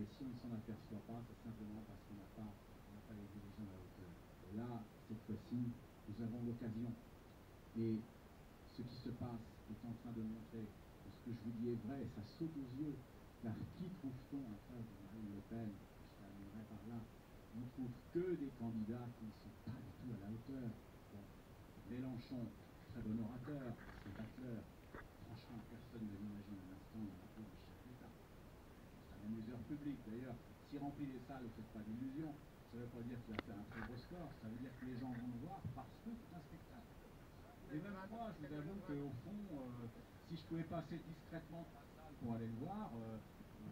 Et si on ne s'en aperçoit pas, c'est simplement parce qu'on n'a pas les dirigeants à la hauteur. Et là, cette fois-ci, nous avons l'occasion. Et ce qui se passe est en train de montrer que ce que je vous dis est vrai, ça saute aux yeux. Car qui trouve-t-on en face de Marine Le Pen? Je terminerai par là. On ne trouve que des candidats qui ne sont pas du tout à la hauteur. Bon, Mélenchon, très bon orateur, c'est batteur. Franchement, personne ne l'imagine un instant dans la cour du chef d'État. C'est un amuseur public. D'ailleurs, s'il remplit les salles, ne faites pas d'illusions. Ça ne veut pas dire qu'il va faire un très beau score. Ça veut dire que les gens vont le voir parce que c'est un spectacle. Et même moi, je vous avoue qu'au fond, si je pouvais passer discrètement dans la salle pour aller le voir,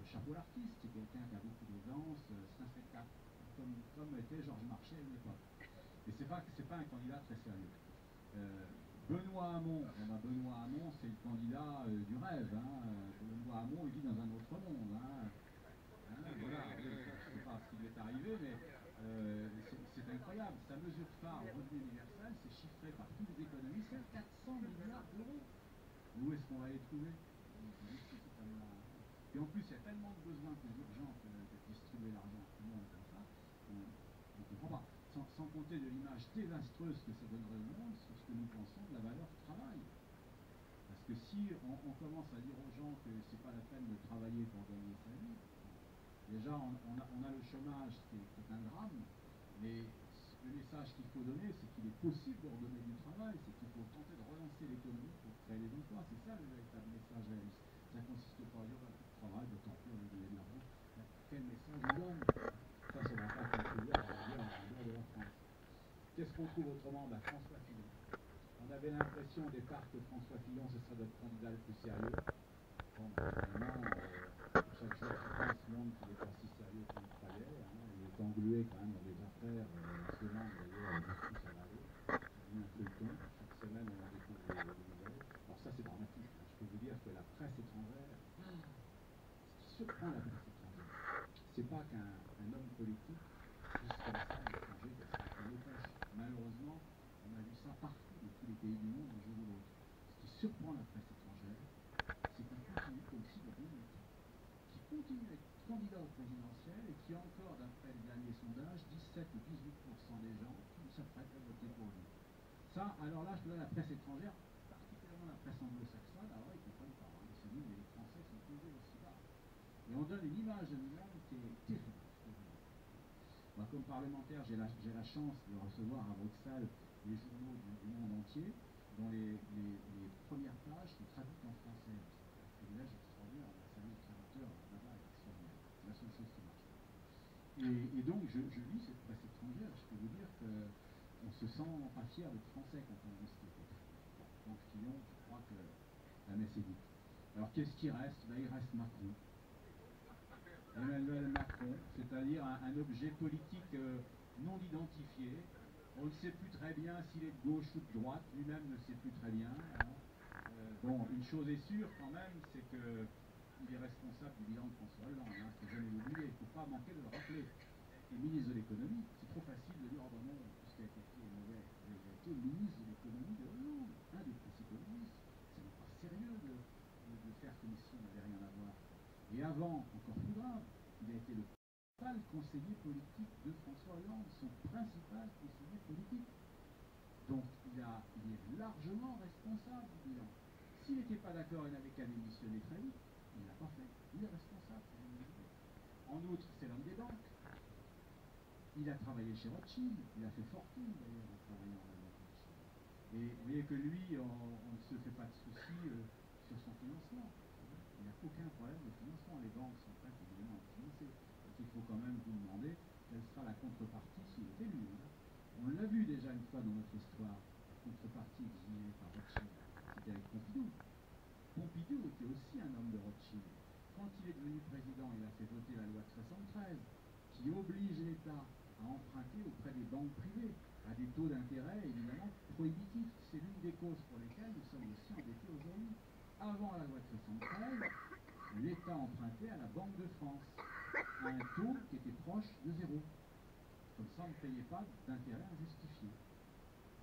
chapeau l'artiste, c'est quelqu'un qui a beaucoup d'aisance, c'est un spectacle, comme était Georges Marchais à une époque. Et c'est pas un candidat très sérieux. Benoît Hamon, Benoît Hamon, c'est le candidat du rêve. Benoît Hamon, il vit dans un autre monde. Voilà, je ne sais pas ce qui lui est arrivé, mais c'est incroyable. Sa mesure phare, le revenu universel, c'est chiffré par tous les économistes à 400 milliards d'euros. Où est-ce qu'on va les trouver? Et en plus, il y a tellement de besoins que urgents que de distribuer l'argent à tout le monde comme ça, on ne comprend pas. Sans compter de l'image désastreuse que ça donnerait au monde sur ce que nous pensons de la valeur du travail. Parce que si on commence à dire aux gens que c'est pas la peine de travailler pour gagner sa vie, déjà on a le chômage qui est un drame, mais le message qu'il faut donner, c'est qu'il est possible de redonner du travail, c'est qu'il faut tenter de relancer l'économie pour créer des emplois. C'est ça le véritable message réaliste. Ça ne consiste pas à dire bah, plus de travail, bah, tant pis, on va donner de l'argent. Quel message on donne? Ça ne va pas contribuer à la de la France. Qu'est-ce qu'on trouve autrement? Bah, François Fillon. On avait l'impression au départ que François Fillon, ce serait notre candidat le plus sérieux. Bon, finalement, chaque jour qui passe montre qu'il n'est pas si sérieux qu'on le croyait. Il est englué quand même dans des affaires. On se demande d'ailleurs jusqu'où ça va aller. Ça devient un feuilleton. Chaque semaine, on en découvre des nouvelles. Alors ça, c'est dramatique. Je peux vous dire que la presse étrangère, ce qui surprend la presse étrangère, c'est pas qu'un homme politique puisse comme ça à l'étranger qu'elle se raconte les pêches. Malheureusement, on a vu ça partout, dans tous les pays du monde, un jour ou l'autre. Ce qui surprend la presse étrangère, c'est qu'on continue comme si de rien n'était. Qui continue à être candidat au présidentiel et qui encore, d'après les derniers sondages, 17 ou 18% des gens qui s'apprêtent à voter pour lui. Ça, alors là, la presse étrangère, particulièrement la presse anglo-saxonne, alors ils ne comprennent pas. Ils se disent, mais les Français sont toujours aussi bas. Et on donne une image de nous-mêmes qui est terrible. Moi, comme parlementaire, j'ai la chance de recevoir à Bruxelles les journaux du monde entier, dont les premières pages sont traduites en français. C'est un privilège extraordinaire. On a un service de traducteur là-bas extraordinaire. C'est la seule chose qui marche. Et donc, je lis cette presse étrangère. Je peux vous dire qu'on se sent pas fier d'être français quand on lit ce qui est écrit. Donc, Fillon, je crois que la messe est dite. Alors, qu'est-ce qui reste? Il reste Macron. Emmanuel Macron, c'est-à-dire un objet politique non identifié. On ne sait plus très bien s'il est de gauche ou de droite, lui-même ne sait plus très bien. Bon, une chose est sûre quand même, c'est qu'il est responsable du bilan de François Hollande, il ne faut jamais l'oublier, il ne faut pas manquer de le rappeler. Et ministre de l'économie, c'est trop facile de dire, oh ben non, tout ce qui a été fait est mauvais. Il a été ministre de l'économie de Hollande, un des principaux ministres. Ce n'est pas sérieux de faire comme si on n'avait rien à voir. Et avant, encore plus grave, il a été le principal conseiller politique de François Hollande, son principal conseiller politique. Donc il est largement responsable du bilan. S'il n'était pas d'accord, il n'avait qu'à démissionner très vite. Il ne l'a pas fait. Il est responsable. En outre, c'est l'homme des banques. Il a travaillé chez Rothschild. Il a fait fortune d'ailleurs en travaillant avec Rothschild. Et vous voyez que lui, on ne se fait pas de soucis sur son financement. Il n'y a aucun problème de financement. Les banques sont prêtes évidemment à financer. Donc il faut quand même vous demander quelle sera la contrepartie s'il est élu. On l'a vu déjà une fois dans notre histoire, la contrepartie exigée par Rothschild, c'était avec Pompidou. Pompidou était aussi un homme de Rothschild. Quand il est devenu président, il a fait voter la loi de 73 qui oblige l'État à emprunter auprès des banques privées à des taux d'intérêt évidemment prohibitifs. C'est l'une des causes pour lesquelles nous sommes aussi endettés aujourd'hui. Avant la loi de 73, l'État empruntait à la Banque de France à un taux qui était proche de zéro. Comme ça, on ne payait pas d'intérêt injustifié.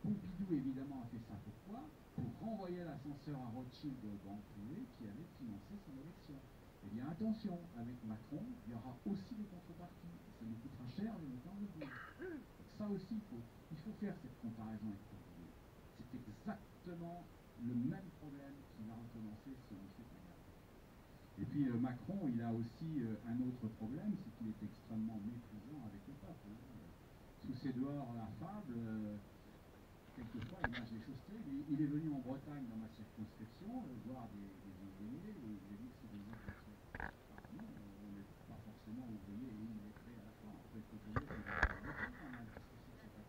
Pompidou, évidemment, a fait ça. Pourquoi? Pour renvoyer l'ascenseur à Rothschild et aux banques privées qui avaient financé son élection. Eh bien attention, avec Macron, il y aura aussi des contreparties. Ça nous coûtera cher de le temps de dire. Donc ça aussi, il faut faire cette comparaison avec Cordier. C'est exactement le même problème qui va recommencer si on fait pas gaffe. Et puis Macron, il a aussi un autre problème, c'est qu'il est extrêmement méprisant avec le peuple. Hein. Sous ses dehors affables, quelquefois il lâche des choses terribles. Il est venu en Bretagne dans ma circonscription voir des ouvriers et il a dit que c'est des immigrés. Alors non, on n'est pas forcément ouvriers et immigrés à la fois. On peut être ouvrier et immigré quand même. Qu'est-ce que c'est que ça?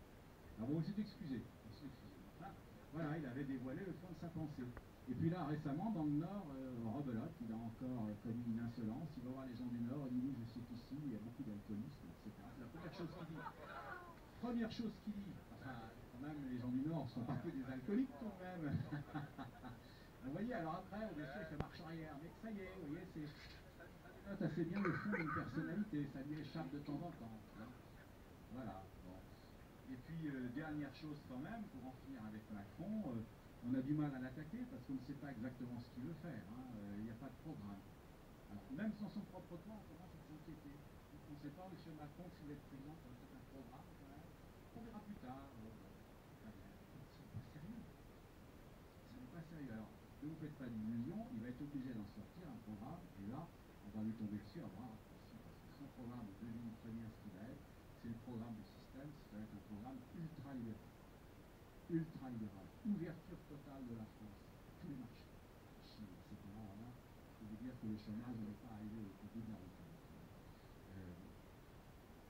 Alors bon, il s'est excusé. Enfin, voilà, il avait dévoilé le fond de sa pensée. Et puis là, récemment, dans le Nord, Rebelote, il a encore commis une insolence. Il va voir les gens du Nord, il dit, je sais qu'ici, il y a beaucoup d'alcoolisme, etc. C'est la première chose qu'il dit. Première chose qu'il dit. Enfin, quand même, les gens du Nord ne sont pas que des alcooliques, tout de même. Vous voyez, alors après, on essaie de marche arrière. Mais ça y est, vous voyez, ça dénote assez bien le fond d'une personnalité. Ça lui échappe de temps en temps. Hein. Voilà. Bon. Et puis, dernière chose quand même, pour en finir avec Macron, on a du mal à l'attaquer parce qu'on ne sait pas exactement ce qu'il veut faire. Hein. Il n'y a pas de programme. Alors, même sans son propre toit, on commence à s'inquiéter. On ne sait pas, M. Macron, si vous êtes président, ça va peut-être un programme quand même. On verra plus tard. Ce n'est pas sérieux. Ce n'est pas sérieux. Alors, ne vous faites pas d'illusions, il va être obligé d'en sortir un programme, et là, on va lui tomber dessus à bras raccourcis. Parce que son programme, vous devinez très bien ce qu'il va être, c'est le programme du système, ça va être un programme ultra-libéral. Ultra-libéral. Ouverture totale de la France. Tous les marchés. La Chine, etc. Voilà. Je peux vous dire que le chômage n'est pas arrivé au bout de la route.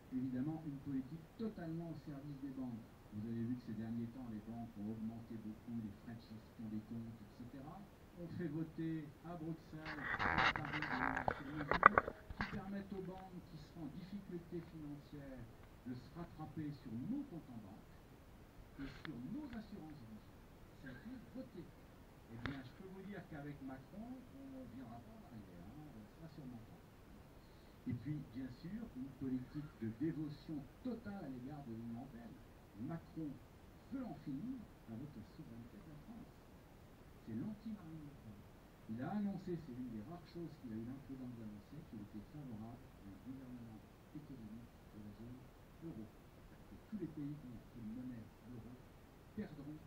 Évidemment, une politique totalement au service des banques. Vous avez vu que ces derniers temps, les banques ont augmenté beaucoup les frais de gestion des comptes, etc. On fait voter à Bruxelles, à Paris, des mesures qui permettent aux banques qui seront en difficulté financière de se rattraper sur nos comptes en banque et sur nos assurances vie. Ça a été voté. Eh bien, je peux vous dire qu'avec Macron, on ne viendra pas en arrière. Hein, ça sûrement pas. Et puis, bien sûr, une politique de dévotion totale à l'égard de l'Union européenne. Macron veut en finir avec la souveraineté de la France. C'est l'anti-Marine Le Pen. Il a annoncé, c'est l'une des rares choses qu'il a eu l'imprudence d'annoncer, qu'il était favorable à un gouvernement économique de la zone euro. Et tous les pays qui ont une monnaie l'euro perdront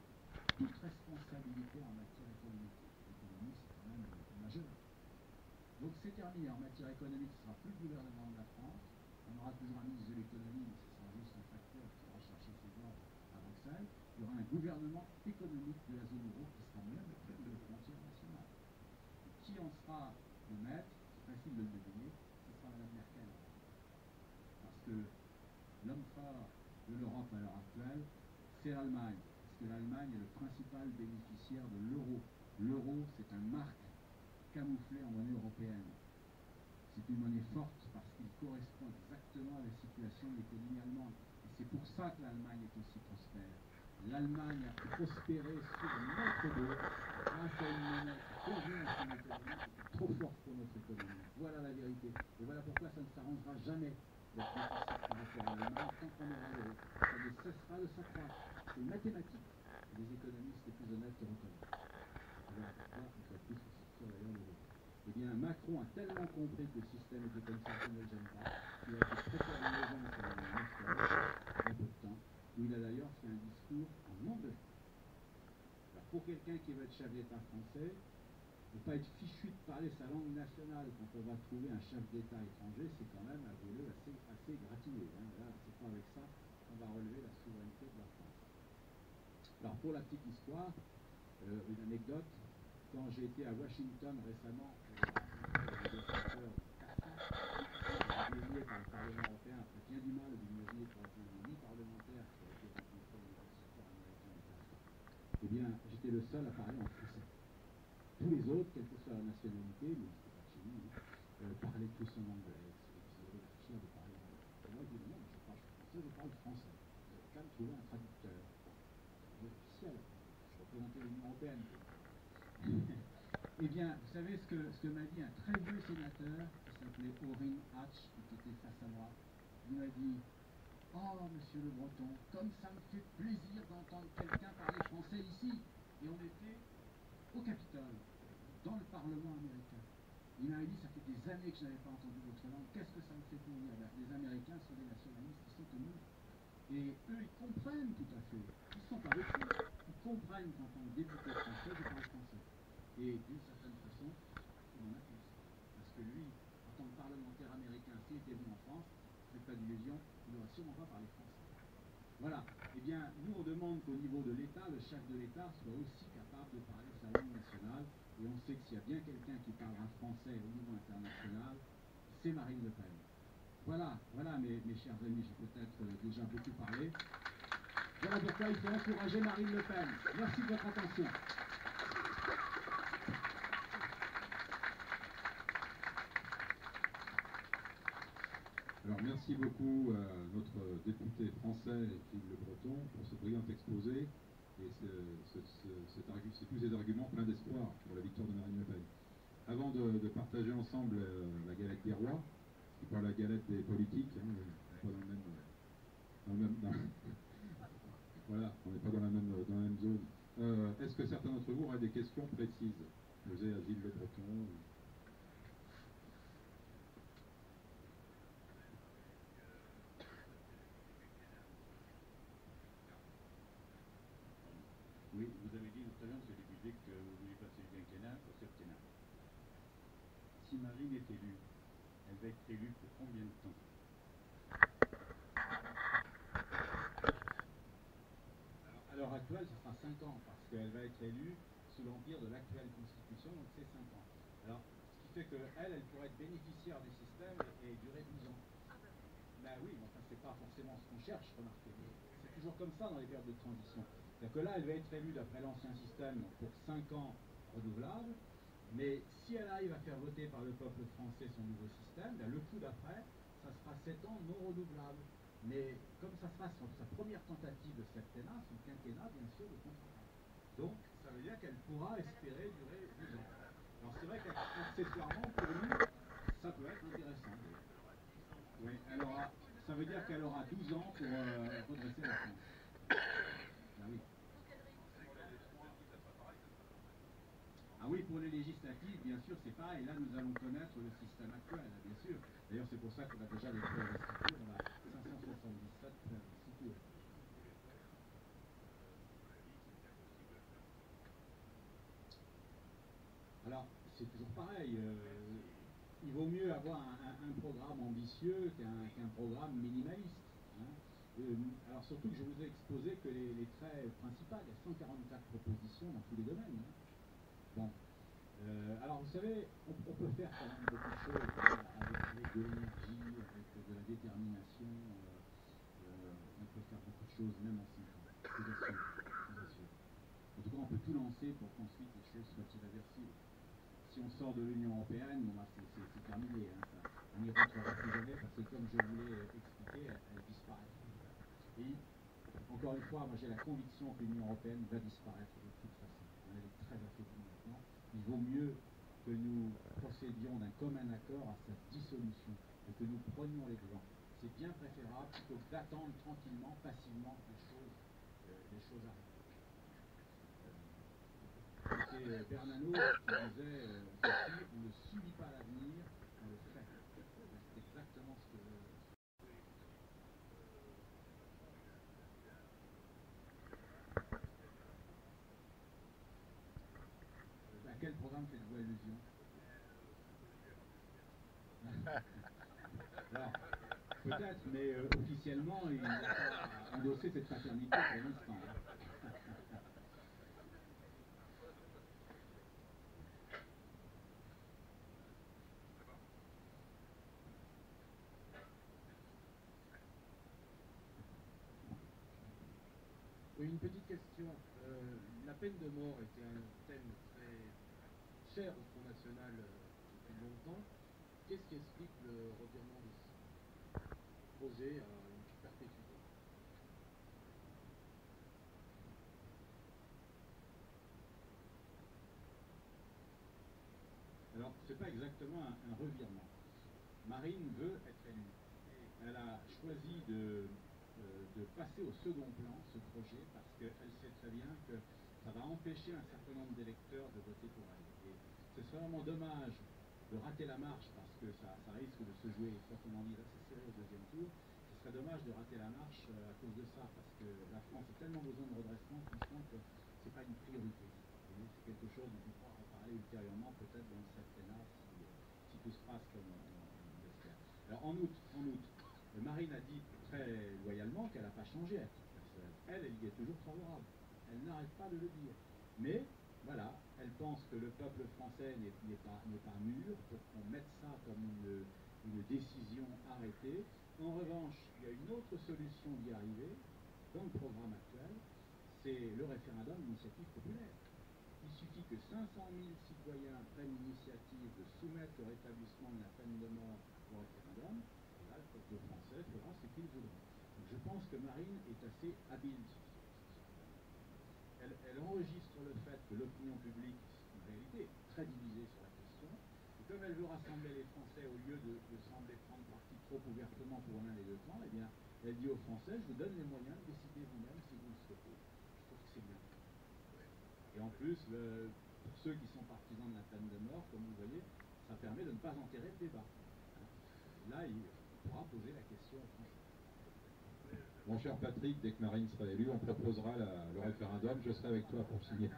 toute responsabilité en matière économique. L'économie, c'est quand même majeur. Donc c'est terminé en matière économique, ce ne sera plus le gouvernement de la France. On aura toujours un ministre de l'économie, mais ce sera juste un facteur qui ira chercher ses ordres à Bruxelles. Il y aura un gouvernement économique de la zone euro qui sera même près de la frontière nationale. Et qui en sera le maître? C'est facile de le deviner, ce sera Mme Merkel. Parce que l'homme fort de l'Europe à l'heure actuelle, c'est l'Allemagne. Parce que l'Allemagne est le principal bénéficiaire de l'euro. L'euro, c'est un marque camouflé en monnaie européenne. C'est une monnaie forte parce qu'il correspond exactement à la situation de l'économie allemande. Et c'est pour ça que l'Allemagne est aussi prospère. L'Allemagne a prospéré sur notre dos grâce à une monnaie conjointe à son économie qui était trop forte pour notre économie. Voilà la vérité. Et voilà pourquoi ça ne s'arrangera jamais d'être déficit par rapport à l'Allemagne tant qu'on aura l'euro. Ça ne cessera de s'accroître. C'est mathématique. Les économistes les plus honnêtes le reconnaissent. Voilà pourquoi, une fois de plus, il faut sortir d'ailleurs l'euro. Eh bien, Macron a tellement compris que le système était comme ça, qu'il ne le gêne pas, qu'il a été très sérieusement sur un peu de temps, où il a d'ailleurs fait un discours en anglais. Alors, pour quelqu'un qui veut être chef d'État français, ne pas être fichu de parler sa langue nationale quand on va trouver un chef d'État étranger, c'est quand même, avouez-le, assez gratuit. Hein. Là, c'est pas avec ça qu'on va relever la souveraineté de la France. Alors, pour la petite histoire, une anecdote, quand j'ai été à Washington récemment pour rencontrer les négociateurs de 4 ans, désigné par le Parlement européen, après bien du mal d'imaginer pour être un mi-parlementaire qui a été rencontré les négociateurs américains et français, eh bien, j'étais le seul à parler en français. Tous les autres, quelle que soit la nationalité, mais c'était pas chez nous, parlaient tous en anglais. Ils avaient l'air fiers de parler anglais. Et moi, je dis non, je parle français, je parle français. Vous avez qu'à me trouver un traducteur. C'est officiel. Je représentais l'Union européenne. Eh bien, vous savez ce que m'a dit un très vieux sénateur qui s'appelait Orrin Hatch, qui était face à moi. Il m'a dit « Oh, monsieur Le Breton, comme ça me fait plaisir d'entendre quelqu'un parler français ici !» Et on était au Capitole, dans le Parlement américain. Il m'avait dit, ça fait des années que je n'avais pas entendu votre langue, qu'est-ce que ça me fait plaisir? Ben, les Américains sont des nationalistes, ils sont comme nous. Et eux, ils comprennent tout à fait. Ils ne sont pas bêtises. Ils comprennent qu'en tant que député français, je parle français. Et d'une certaine façon, il en a plus. Parce que lui, en tant que parlementaire américain, s'il était venu en France, je n'ai pas d'illusion, il n'aurait sûrement pas parlé français. Voilà. Eh bien, nous, on demande qu'au niveau de l'État, le chef de l'État soit aussi capable de parler sa langue nationale. Et on sait que s'il y a bien quelqu'un qui parlera français au niveau international, c'est Marine Le Pen. Voilà, voilà mes chers amis, j'ai peut-être déjà beaucoup parlé. Voilà pourquoi il faut encourager Marine Le Pen. Merci de votre attention. Alors merci beaucoup à notre député français Gilles Le Breton pour ce brillant exposé et c'est tous ces arguments pleins d'espoir pour la victoire de Marine Le Pen. Avant de partager ensemble la galette des rois, et pas la galette des politiques, hein, pas dans le même voilà, on n'est pas dans la même zone. Est-ce que certains d'entre vous auraient des questions précises posées à Gilles Le Breton? Oui, vous avez dit tout à l'heure, M. le député, que vous voulez passer du quinquennat au septennat. Si Marine est élue, elle va être élue pour combien de temps? À l'heure actuelle, ce sera 5 ans, parce qu'elle va être élue sous l'empire de l'actuelle Constitution, donc c'est 5 ans. Alors, ce qui fait qu'elle, elle pourrait être bénéficiaire du système et durer 12 ans. Ben oui, mais enfin, c'est pas forcément ce qu'on cherche, remarquez. C'est toujours comme ça dans les périodes de transition. C'est-à-dire que là, elle va être élue d'après l'ancien système pour 5 ans renouvelables, mais si elle arrive à faire voter par le peuple français son nouveau système, ben le coup d'après, ça sera 7 ans non renouvelables. Mais comme ça sera sa première tentative de septennat, son quinquennat, bien sûr, le comptera. Donc, ça veut dire qu'elle pourra espérer durer 12 ans. Alors c'est vrai qu'accessoirement, pour nous, ça peut être intéressant. Oui, alors ça veut dire qu'elle aura 12 ans pour redresser la France. Ah oui. Ah oui, pour les législatives, bien sûr, c'est pareil. Là, nous allons connaître le système actuel, bien sûr. D'ailleurs, c'est pour ça qu'on a déjà des préinvestitures. On a 577 préinvestitures. Alors, c'est toujours pareil. Il vaut mieux avoir un programme ambitieux qu'un programme minimaliste. Hein. Alors, surtout que je vous ai exposé que les traits principaux, il y a 144 propositions dans tous les domaines. Hein. Bon. Alors vous savez, on peut faire quand même beaucoup de choses avec de l'énergie, avec de la détermination. On peut faire beaucoup de choses même en 5 ans. Je vous assure. En tout cas, on peut tout lancer pour qu'ensuite les choses soient irréversibles. Si on sort de l'Union européenne, bon, c'est terminé. Hein, ça, on n'y rentrera plus jamais parce que comme je vous l'ai expliqué, elle disparaît. Et encore une fois, moi j'ai la conviction que l'Union européenne va disparaître de toute façon. Elle est très affaiblie maintenant. Il vaut mieux que nous procédions d'un commun accord à sa dissolution et que nous prenions les devants. C'est bien préférable plutôt que d'attendre tranquillement, passivement que les choses arrivent. C'était Bernanos qui disait ceci, on ne subit pas l'avenir, on le fait. C'est exactement ce que... À quel programme faites-vous allusion? Alors, peut-être, mais officiellement, il n'a pas endossé cette paternité pour l'instant. Oui, une petite question. La peine de mort était un thème très cher au Front National depuis longtemps. Qu'est-ce qui explique le revirement de ce projet à une perpétuité? Alors, ce n'est pas exactement un revirement. Marine veut être élue. Elle a choisi de passer au second plan ce projet parce qu'elle sait très bien que ça va empêcher un certain nombre d'électeurs de voter pour elle. Et ce serait vraiment dommage de rater la marche parce que ça risque de se jouer, proprement dit, assez serré au deuxième tour. Ce serait dommage de rater la marche à cause de ça, parce que la France a tellement besoin de redressement, franchement, que ce n'est pas une priorité. C'est quelque chose dont on pourra reparler ultérieurement, peut-être dans le septennat, si tout se passe comme on l'espère. Alors en août, Marine a dit très loyalement qu'elle n'a pas changé à titre personnel. Elle y est toujours favorable. Elle n'arrête pas de le dire. Mais voilà, elle pense que le peuple français n'est pas mûr pour qu'on mette ça comme une décision arrêtée. En revanche, il y a une autre solution d'y arriver, dans le programme actuel, c'est le référendum d'initiative populaire. Il suffit que 500 000 citoyens prennent l'initiative de soumettre le rétablissement de la peine de mort au référendum, et là, le peuple français fera ce qu'il voudra. Donc je pense que Marine est assez habile sur ce plan. Elle enregistre le fait que l'opinion publique, en réalité, est très divisée sur la question, et comme elle veut rassembler les Français au lieu de sembler prendre parti trop ouvertement pour l'un des deux camps, eh bien, elle dit aux Français, je vous donne les moyens de décider vous-même si vous le souhaitez. Je trouve que c'est bien. Et en plus, pour ceux qui sont partisans de la peine de mort, comme vous voyez, ça permet de ne pas enterrer le débat. Là, il pourra poser la question aux Français. Mon cher Patrick, dès que Marine sera élue, on proposera le référendum, je serai avec toi pour signer.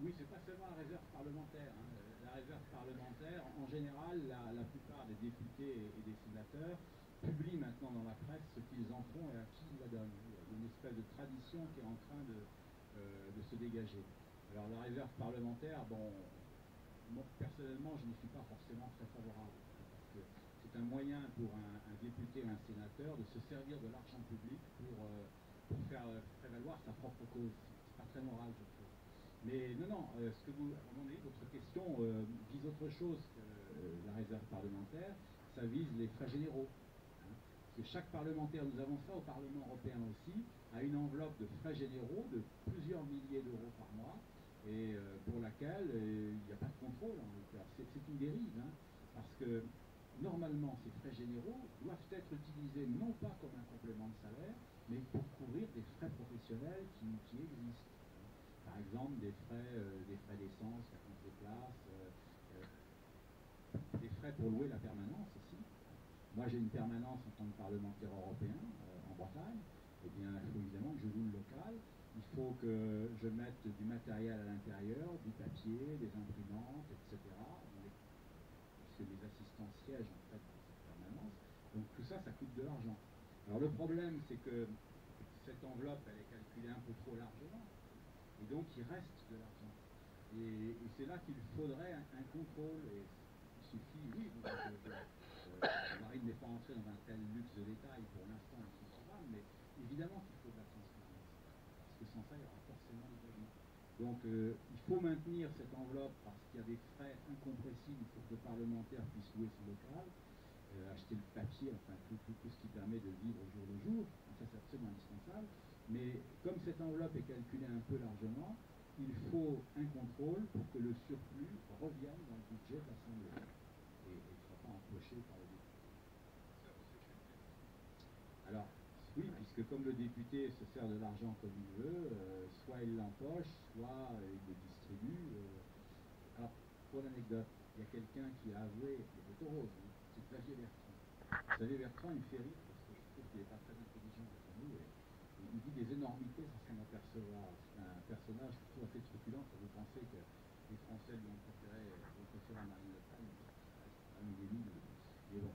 Oui, c'est pas seulement la réserve parlementaire. La réserve parlementaire, en général, la plupart des députés et des sénateurs publient maintenant dans la presse ce qu'ils en font et à qui ils la donnent. Il y a une espèce de tradition qui est en train de se dégager. Alors la réserve parlementaire, bon, moi personnellement, je n'y suis pas forcément très favorable, parce que c'est un moyen pour un député ou un sénateur de se servir de l'argent public pour faire prévaloir sa propre cause. C'est pas très moral, je trouve. Mais non, ce que vous, à un moment donné, votre question vise autre chose que la réserve parlementaire, ça vise les frais généraux. Parce que chaque parlementaire, nous avons ça au Parlement européen aussi, a une enveloppe de frais généraux de plusieurs milliers d'euros par mois, et pour laquelle il n'y a pas de contrôle. C'est une dérive, parce que normalement, ces frais généraux doivent être utilisés non pas comme un complément de salaire, mais pour couvrir des frais professionnels qui existent. Par exemple, des frais d'essence, la compte des places, des frais pour louer la permanence aussi. Moi, j'ai une permanence en tant que parlementaire européen en Bretagne. Eh bien, il faut évidemment que je loue le local. Il faut que je mette du matériel à l'intérieur, du papier, des imprimantes, etc. Puisque les assistants siègent en fait dans cette permanence. Donc tout ça, ça coûte de l'argent. Alors le problème, c'est que cette enveloppe, elle est calculée un peu trop largement. Et donc, il reste de l'argent. Et c'est là qu'il faudrait un contrôle. Et il suffit, oui, Marine n'est pas entrée dans un tel luxe de détail pour l'instant dans son programme, mais évidemment qu'il faut de la transparence. Parce que sans ça, il y aura forcément des logements. Donc, il faut maintenir cette enveloppe parce qu'il y a des frais incompressibles pour que le parlementaire puisse louer son local, acheter le papier, enfin tout ce qui permet de vivre au jour le jour. Ça, c'est absolument indispensable. Mais comme cette enveloppe est calculée un peu largement, il faut un contrôle pour que le surplus revienne dans le budget de l'Assemblée et ne soit pas empoché par le député. Alors, oui, puisque comme le député se sert de l'argent comme il veut, soit il l'empoche, soit il le distribue. Alors, pour l'anecdote, il y a quelqu'un qui a avoué, il était au rose, c'est Xavier Bertrand. Xavier Bertrand, il me fait rire parce que je trouve qu'il n'est pas très intelligent comme nous. Il dit des énormités sans s'en apercevoir. C'est un personnage que je trouve assez truculent quand vous pensez que les Français lui ont préféré Marine Le Pen. Ça reste quand même une élue. Mais bon.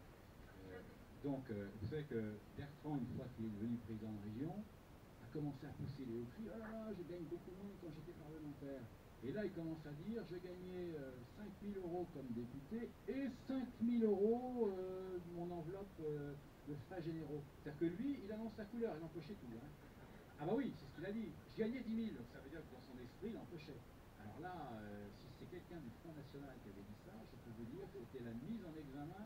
Donc, vous savez que Bertrand, une fois qu'il est devenu président de région, a commencé à pousser les hauts cris. Oh là là, je gagne beaucoup moins quand j'étais parlementaire. Et là, il commence à dire, je gagnais 5 000 euros comme député et 5 000 euros de mon enveloppe de frais généraux. C'est-à-dire que lui, il annonce sa couleur, il empochait tout. Ah bah oui, c'est ce qu'il a dit. Je gagnais 10 000, donc ça veut dire que dans son esprit, il empochait. Alors là, si c'est quelqu'un du Front National qui avait dit ça, je peux vous dire que c'était la mise en examen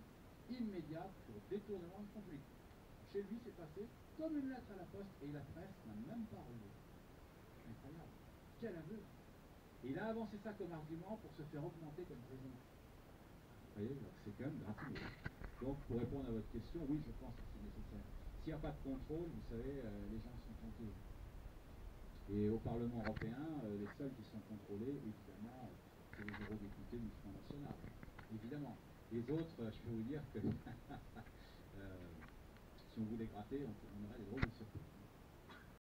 immédiate pour détournement de fonds publics. Chez lui, c'est passé comme une lettre à la poste et la presse n'a même pas relevé. Incroyable. Quel aveu. Et il a avancé ça comme argument pour se faire augmenter comme président. Vous voyez, c'est quand même gratuit. Donc, pour répondre à votre question, oui, je pense que c'est nécessaire. S'il n'y a pas de contrôle, vous savez, les gens sont tentés. Et au Parlement européen, les seuls qui sont contrôlés, évidemment, c'est les eurodéputés du Front National. Évidemment. Les autres, je peux vous dire que si on voulait gratter, on aurait des drôles de surprises.